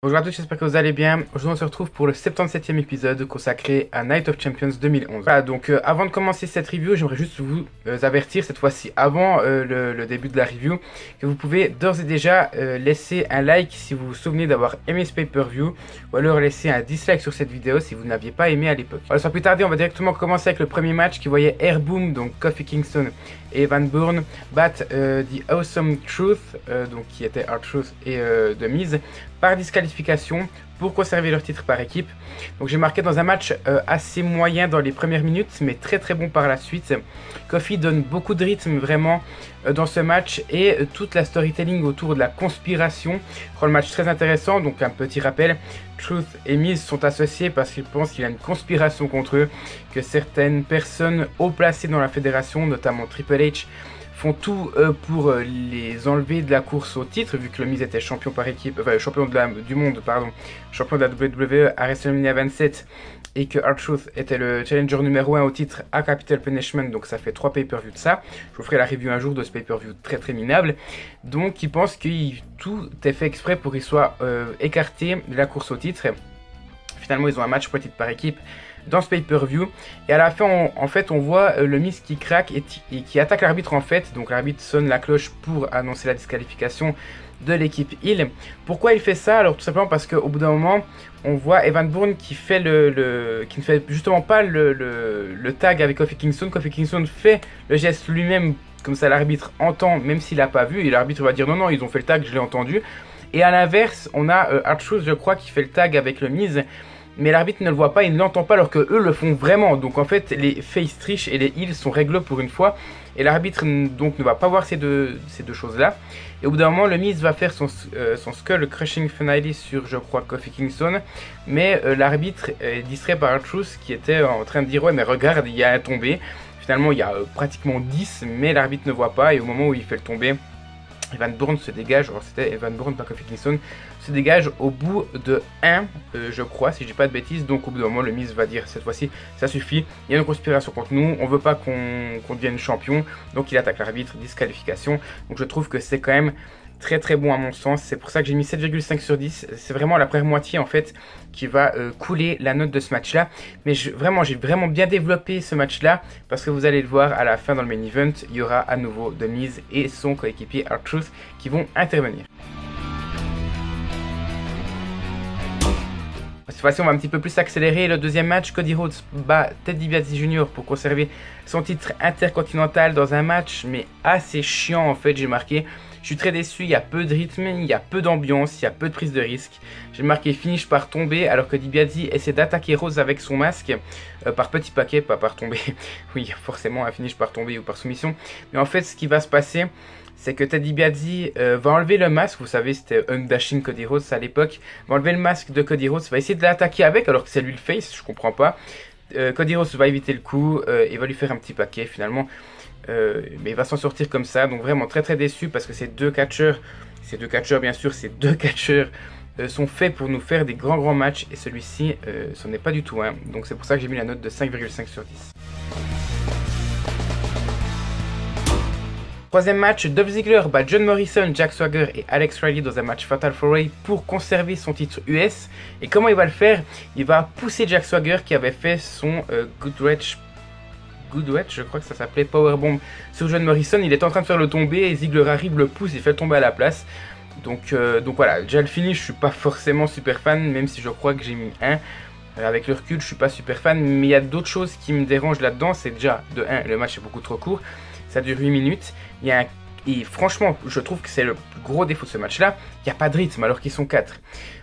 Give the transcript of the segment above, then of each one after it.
Bonjour à tous, j'espère que vous allez bien. Aujourd'hui on se retrouve pour le 77e épisode consacré à Night of Champions 2011. Voilà, donc avant de commencer cette review, j'aimerais juste vous avertir cette fois-ci, avant le début de la review, que vous pouvez d'ores et déjà laisser un like si vous vous souvenez d'avoir aimé ce pay-per-view, ou alors laisser un dislike sur cette vidéo si vous ne l'aviez pas aimé à l'époque. Voilà, sans plus tarder, on va directement commencer avec le premier match qui voyait Airboom, donc Kofi Kingston et Evan Bourne battre The Awesome Truth, donc qui était R-Truth et The Miz, par disqualification pour conserver leur titre par équipe. Donc j'ai marqué dans un match assez moyen dans les premières minutes, mais très très bon par la suite. Kofi donne beaucoup de rythme vraiment dans ce match, et toute la storytelling autour de la conspiration rend le match très intéressant. Donc un petit rappel, Truth et Miz sont associés parce qu'ils pensent qu'il y a une conspiration contre eux, que certaines personnes haut placées dans la fédération, notamment Triple H, font tout pour les enlever de la course au titre, vu que le Miz était champion par équipe, enfin champion du monde, pardon, champion de la WWE à WrestleMania 27, et que R-Truth était le challenger numéro 1 au titre à Capital Punishment, donc ça fait 3 pay-per-view de ça. Je vous ferai la review un jour de ce pay-per-view très minable. Donc ils pensent que tout est fait exprès pour qu'il soit écarté de la course au titre. Finalement ils ont un match pour le titre par équipe dans ce pay-per-view, et à la fin en fait on voit le Miz qui craque et qui attaque l'arbitre en fait. Donc l'arbitre sonne la cloche pour annoncer la disqualification de l'équipe Heel. Pourquoi il fait ça? Alors tout simplement parce qu'au bout d'un moment on voit Evan Bourne qui fait qui ne fait justement pas le tag avec Kofi Kingston. Kofi Kingston fait le geste lui-même, comme ça l'arbitre entend même s'il n'a pas vu, et l'arbitre va dire non ils ont fait le tag, je l'ai entendu. Et à l'inverse on a R-Truth je crois qui fait le tag avec le Miz, mais l'arbitre ne le voit pas, il ne l'entend pas, alors que eux le font vraiment. Donc en fait les face trichent et les heels sont réglo pour une fois, et l'arbitre donc ne va pas voir ces deux choses là. Et au bout d'un moment le Miz va faire son skull crushing finale sur je crois Kofi Kingston, mais l'arbitre est distrait par R-Truth qui était en train de dire ouais mais regarde il y a un tombé. Finalement il y a pratiquement 10, mais l'arbitre ne voit pas, et au moment où il fait le tomber, Evan Bourne se dégage, alors c'était Evan Bourne pas Kofi Kingston, se dégage au bout de 1 je crois, si je dis pas de bêtises. Donc au bout d'un moment le Miz va dire cette fois-ci ça suffit, il y a une conspiration contre nous, on veut pas qu'on devienne champion, donc il attaque l'arbitre, disqualification. Donc je trouve que c'est quand même très bon à mon sens, c'est pour ça que j'ai mis 7,5 sur 10, c'est vraiment la première moitié en fait qui va couler la note de ce match là. Mais j'ai vraiment bien développé ce match là, parce que vous allez le voir à la fin dans le main event, il y aura à nouveau The Miz et son coéquipier R-Truth qui vont intervenir. Cette fois-ci on va un petit peu plus accélérer le deuxième match. Cody Rhodes bat Ted DiBiase Jr. pour conserver son titre intercontinental dans un match mais assez chiant en fait. J'ai marqué, je suis très déçu, il y a peu de rythme, il y a peu d'ambiance, il y a peu de prise de risque. J'ai marqué finish par tomber, alors que DiBiase essaie d'attaquer Rhodes avec son masque par petit paquet, pas par tomber. Oui, forcément un finish par tomber ou par soumission. Mais en fait ce qui va se passer, c'est que Ted DiBiase va enlever le masque. Vous savez c'était Undashing Cody Rhodes à l'époque, va enlever le masque de Cody Rhodes, va essayer de l'attaquer avec alors que c'est lui le face, je comprends pas. Cody Rhodes va éviter le coup et va lui faire un petit paquet finalement. Mais il va s'en sortir comme ça, donc vraiment très déçu, parce que ces deux catcheurs bien sûr, ces deux catcheurs sont faits pour nous faire des grands matchs, et celui-ci ce n'est pas du tout un. Donc c'est pour ça que j'ai mis la note de 5,5 sur 10. Troisième match, Dolph Ziggler bat John Morrison, Jack Swagger et Alex Riley dans un match Fatal 4-Way pour conserver son titre US. Et comment il va le faire? Il va pousser Jack Swagger qui avait fait son Goodwretch, je crois que ça s'appelait Powerbomb sur John Morrison. Il est en train de faire le tomber et Ziggler arrive, le pousse et fait le tomber à la place. Donc voilà, déjà le finish je suis pas forcément super fan, même si je crois que j'ai mis 1. Avec le recul je suis pas super fan, mais il y a d'autres choses qui me dérangent là-dedans. C'est déjà de 1, le match est beaucoup trop court, ça dure 8 minutes. Et franchement je trouve que c'est le gros défaut de ce match là, il n'y a pas de rythme alors qu'ils sont 4.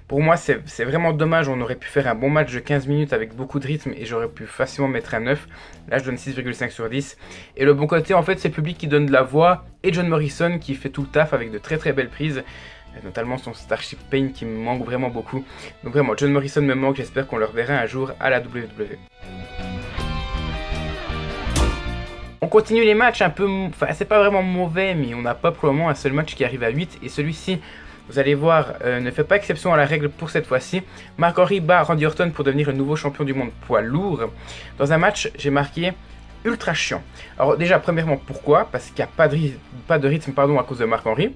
Pour moi c'est vraiment dommage, on aurait pu faire un bon match de 15 minutes avec beaucoup de rythme et j'aurais pu facilement mettre un 9. Là je donne 6,5 sur 10. Et le bon côté en fait c'est le public qui donne de la voix, et John Morrison qui fait tout le taf avec de très belles prises, notamment son Starship Pain qui me manque vraiment beaucoup. Donc vraiment John Morrison me manque, j'espère qu'on le reverra un jour à la WWE. On continue les matchs un peu, enfin c'est pas vraiment mauvais, mais on n'a pas probablement un seul match qui arrive à 8, et celui-ci, vous allez voir, ne fait pas exception à la règle pour cette fois-ci. Mark Henry bat Randy Orton pour devenir le nouveau champion du monde poids lourd. Dans un match, j'ai marqué ultra chiant. Alors déjà, premièrement, pourquoi? Parce qu'il n'y a pas de rythme à cause de Mark Henry.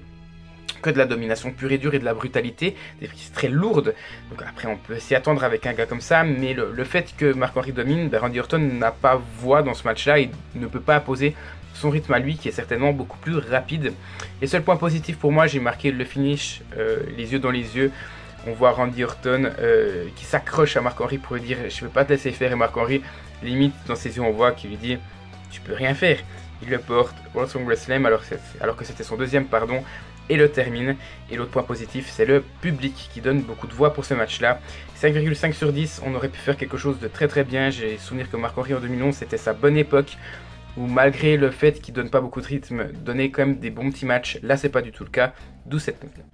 que de la domination pure et dure et de la brutalité, des prises très lourdes. Donc après on peut s'y attendre avec un gars comme ça, mais le fait que Marc-Henry domine, ben Randy Orton n'a pas voix dans ce match-là, il ne peut pas imposer son rythme à lui qui est certainement beaucoup plus rapide. Et seul point positif pour moi, j'ai marqué le finish, les yeux dans les yeux. On voit Randy Orton qui s'accroche à Marc-Henry pour lui dire je ne peux pas te laisser faire, et Marc-Henry limite dans ses yeux on voit qu'il lui dit tu peux rien faire. Il le porte World SummerSlam alors que c'était son deuxième pardon, et le termine. Et l'autre point positif, c'est le public qui donne beaucoup de voix pour ce match-là. 5,5 sur 10, on aurait pu faire quelque chose de très très bien. J'ai souvenir que Marc-Henry en 2011, c'était sa bonne époque, où malgré le fait qu'il donne pas beaucoup de rythme, donnait quand même des bons petits matchs. Là, c'est pas du tout le cas, d'où cette note-là.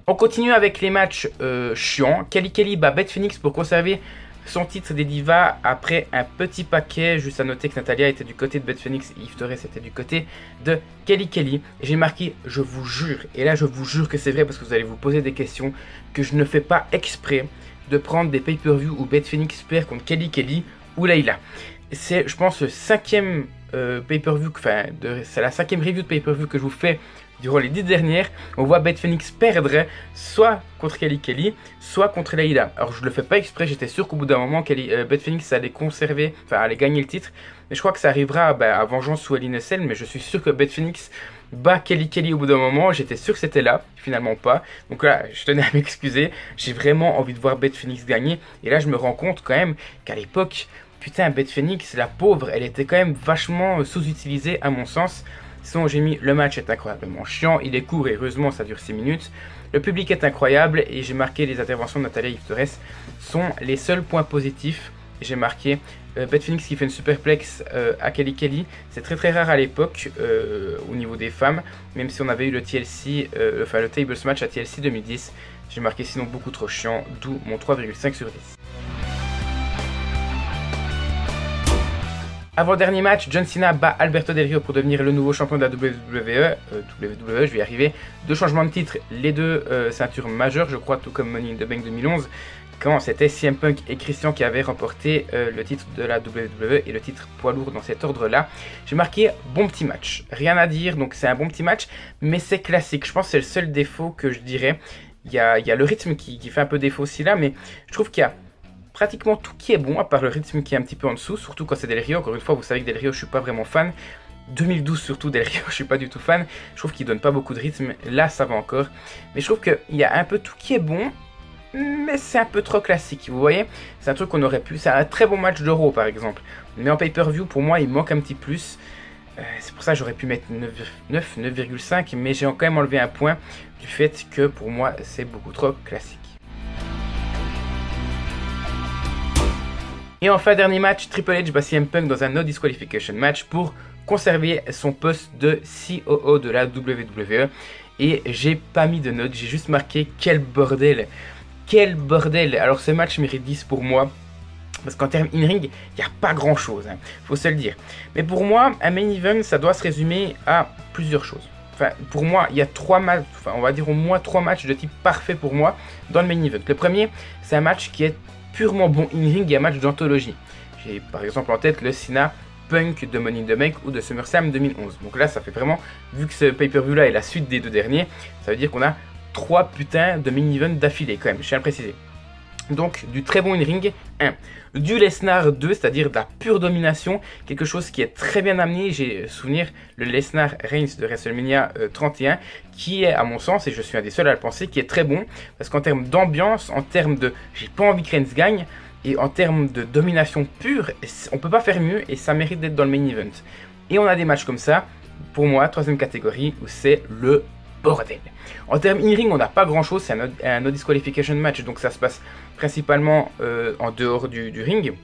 On continue avec les matchs chiants. Kelly Kelly bat Beth Phoenix pour conserver son titre des divas après un petit paquet. Juste à noter que Natalia était du côté de Beth Phoenix et Eve Torres était du côté de Kelly Kelly. Et j'ai marqué je vous jure, et là je vous jure que c'est vrai parce que vous allez vous poser des questions, que je ne fais pas exprès de prendre des pay-per-view où Beth Phoenix perd contre Kelly Kelly ou Layla. C'est je pense le cinquième pay-per-view, enfin c'est la cinquième review de pay-per-view que je vous fais durant les 10 dernières. On voit Beth Phoenix perdre soit contre Kelly Kelly, soit contre Layla. Alors je le fais pas exprès, j'étais sûr qu'au bout d'un moment Beth Phoenix allait conserver, enfin allait gagner le titre. Mais je crois que ça arrivera à Vengeance ou à l'Innocel, mais je suis sûr que Beth Phoenix bat Kelly Kelly au bout d'un moment. J'étais sûr que c'était là, finalement pas. Donc là, je tenais à m'excuser. J'ai vraiment envie de voir Beth Phoenix gagner. Et là, je me rends compte quand même qu'à l'époque, putain, Beth Phoenix, la pauvre, elle était quand même vachement sous-utilisée à mon sens. Sinon, j'ai mis le match est incroyablement chiant, il est court et heureusement ça dure 6 minutes. Le public est incroyable et j'ai marqué les interventions de Natalia et Eve Torres sont les seuls points positifs. J'ai marqué Beth Phoenix qui fait une superplex à Kelly Kelly. C'est très très rare à l'époque au niveau des femmes, même si on avait eu le TLC, enfin le Tables Match à TLC 2010. J'ai marqué sinon beaucoup trop chiant, d'où mon 3,5 sur 10. Avant-dernier match, John Cena bat Alberto Del Rio pour devenir le nouveau champion de la WWE. Je vais y arriver. Deux changements de titre, les deux ceintures majeures, je crois, tout comme Money in the Bank 2011, quand c'était CM Punk et Christian qui avaient remporté le titre de la WWE et le titre poids lourd dans cet ordre-là. J'ai marqué bon petit match. Rien à dire, donc c'est un bon petit match, mais c'est classique. Je pense que c'est le seul défaut que je dirais. Il y a le rythme qui fait un peu défaut aussi là, mais je trouve qu'il y a pratiquement tout qui est bon, à part le rythme qui est un petit peu en dessous, surtout quand c'est Del Rio. Encore une fois, vous savez que Del Rio, je suis pas vraiment fan. 2012 surtout, Del Rio, je suis pas du tout fan. Je trouve qu'il donne pas beaucoup de rythme. Là, ça va encore. Mais je trouve qu'il y a un peu tout qui est bon, mais c'est un peu trop classique. Vous voyez, c'est un truc qu'on aurait pu... C'est un très bon match d'Euro, par exemple. Mais en pay-per-view, pour moi, il manque un petit plus. C'est pour ça que j'aurais pu mettre 9,5, mais j'ai quand même enlevé un point du fait que, pour moi, c'est beaucoup trop classique. Et enfin, dernier match, Triple H bat CM Punk dans un no disqualification match pour conserver son poste de COO de la WWE. Et j'ai pas mis de notes, j'ai juste marqué quel bordel. Quel bordel. Alors ce match mérite 10 pour moi. Parce qu'en termes in-ring, il n'y a pas grand chose, hein, faut se le dire. Mais pour moi, un main event, ça doit se résumer à plusieurs choses. Enfin, pour moi, il y a 3 matchs, enfin on va dire au moins 3 matchs de type parfait pour moi dans le main event. Le premier, c'est un match qui est purement bon in-ring et un match d'anthologie. J'ai par exemple en tête le Cena Punk de Money in the Bank ou de SummerSlam 2011. Donc là, ça fait vraiment, vu que ce pay-per-view là est la suite des deux derniers, ça veut dire qu'on a 3 putains de main-event d'affilée quand même, je tiens à le préciser. Donc du très bon in-ring, 1. Du Lesnar 2, c'est-à-dire de la pure domination, quelque chose qui est très bien amené. J'ai souvenir le Lesnar Reigns de WrestleMania 31, qui est à mon sens, et je suis un des seuls à le penser, qui est très bon, parce qu'en termes d'ambiance, en termes de j'ai pas envie que Reigns gagne, et en termes de domination pure, on peut pas faire mieux, et ça mérite d'être dans le main event. Et on a des matchs comme ça, pour moi, troisième catégorie, où c'est le bordel. En termes in-ring, on n'a pas grand-chose, c'est un no disqualification match, donc ça se passe principalement en dehors du ring.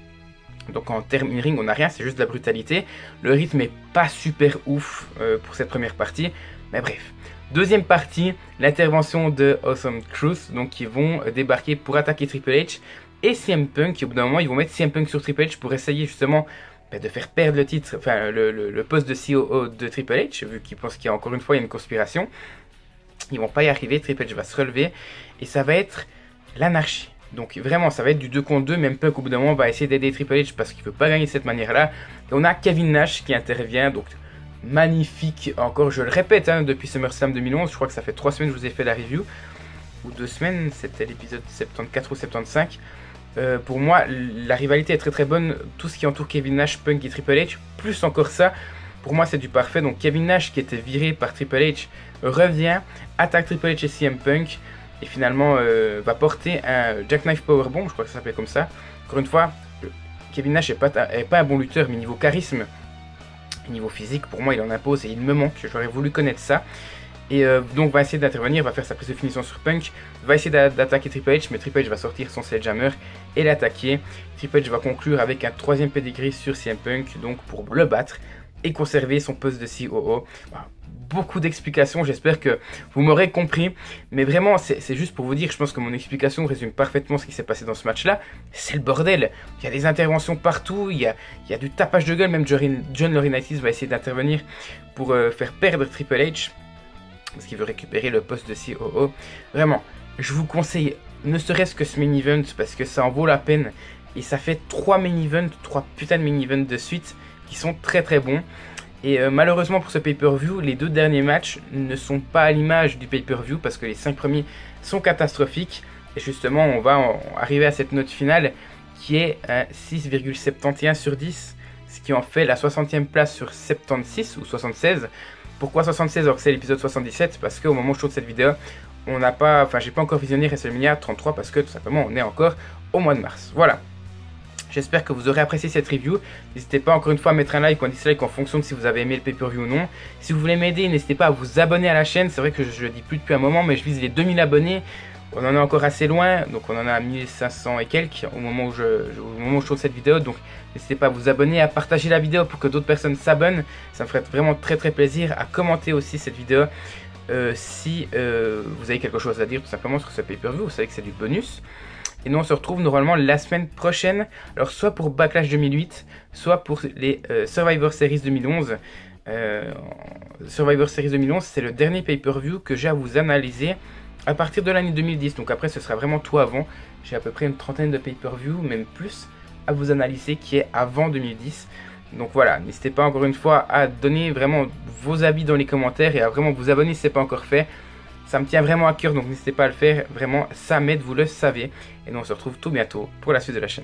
Donc en termes in-ring, on n'a rien, c'est juste de la brutalité. Le rythme est pas super ouf pour cette première partie, mais bref. Deuxième partie, l'intervention de Awesome Truth, donc qui vont débarquer pour attaquer Triple H et CM Punk. Et au bout d'un moment, ils vont mettre CM Punk sur Triple H pour essayer justement de faire perdre le titre, enfin le poste de COO de Triple H, vu qu'ils pensent qu'il y a encore une fois une conspiration. Ils vont pas y arriver, Triple H va se relever et ça va être l'anarchie. Donc vraiment, ça va être du 2 contre 2, même Punk au bout d'un moment va essayer d'aider Triple H parce qu'il ne veut pas gagner de cette manière-là. Et on a Kevin Nash qui intervient, donc magnifique. Encore, je le répète, hein, depuis SummerSlam 2011, je crois que ça fait 3 semaines que je vous ai fait la review, ou 2 semaines, c'était l'épisode 74 ou 75. Pour moi, la rivalité est très très bonne. Tout ce qui entoure Kevin Nash, Punk et Triple H, plus encore ça, pour moi c'est du parfait. Donc Kevin Nash, qui était viré par Triple H, revient, attaque Triple H et CM Punk, et finalement va porter un Jackknife Powerbomb, je crois que ça s'appelait comme ça. Encore une fois, Kevin Nash n'est pas un bon lutteur, mais niveau charisme, niveau physique, pour moi il en impose et il me manque. J'aurais voulu connaître ça. Et donc va essayer d'intervenir, va faire sa prise de finition sur Punk, va essayer d'attaquer Triple H, mais Triple H va sortir son Sledgehammer et l'attaquer. Triple H va conclure avec un 3e pedigree sur CM Punk, donc pour le battre et conserver son poste de COO. Voilà. Beaucoup d'explications, j'espère que vous m'aurez compris, mais vraiment c'est juste pour vous dire, je pense que mon explication résume parfaitement ce qui s'est passé dans ce match-là. C'est le bordel, il y a des interventions partout, il y a du tapage de gueule, même John Laurinaitis va essayer d'intervenir pour faire perdre Triple H, parce qu'il veut récupérer le poste de COO. Vraiment, je vous conseille, ne serait-ce que ce main event, parce que ça en vaut la peine. Et ça fait 3 main events, 3 putains de main events de suite, qui sont très très bons. Et malheureusement pour ce pay-per-view, les 2 derniers matchs ne sont pas à l'image du pay-per-view, parce que les 5 premiers sont catastrophiques. Et justement, on va arriver à cette note finale, qui est 6,71 sur 10, ce qui en fait la 60e place sur 76 ou 76. Pourquoi 76 alors que c'est l'épisode 77? Parce qu'au moment où je tourne cette vidéo, on n'a pas, enfin j'ai pas encore visionné WrestleMania 33 parce que tout simplement on est encore au mois de mars. Voilà. J'espère que vous aurez apprécié cette review. N'hésitez pas encore une fois à mettre un like ou un dislike en fonction de si vous avez aimé le pay-per-view ou non. Si vous voulez m'aider, n'hésitez pas à vous abonner à la chaîne. C'est vrai que je le dis plus depuis un moment, mais je vise les 2000 abonnés. On en est encore assez loin, donc on en a 1500 et quelques au moment où je tourne cette vidéo. Donc n'hésitez pas à vous abonner, à partager la vidéo pour que d'autres personnes s'abonnent. Ça me ferait vraiment très très plaisir. À commenter aussi cette vidéo si vous avez quelque chose à dire tout simplement sur ce pay-per-view. Vous savez que c'est du bonus. Et nous on se retrouve normalement la semaine prochaine. Alors soit pour Backlash 2008, soit pour les Survivor Series 2011. Survivor Series 2011, c'est le dernier pay-per-view que j'ai à vous analyser à partir de l'année 2010, donc après ce sera vraiment tout avant. J'ai à peu près une trentaine de pay-per-view, même plus, à vous analyser qui est avant 2010. Donc voilà, n'hésitez pas encore une fois à donner vraiment vos avis dans les commentaires et à vraiment vous abonner si ce n'est pas encore fait. Ça me tient vraiment à cœur, donc n'hésitez pas à le faire, vraiment ça m'aide, vous le savez. Et nous on se retrouve tout bientôt pour la suite de la chaîne.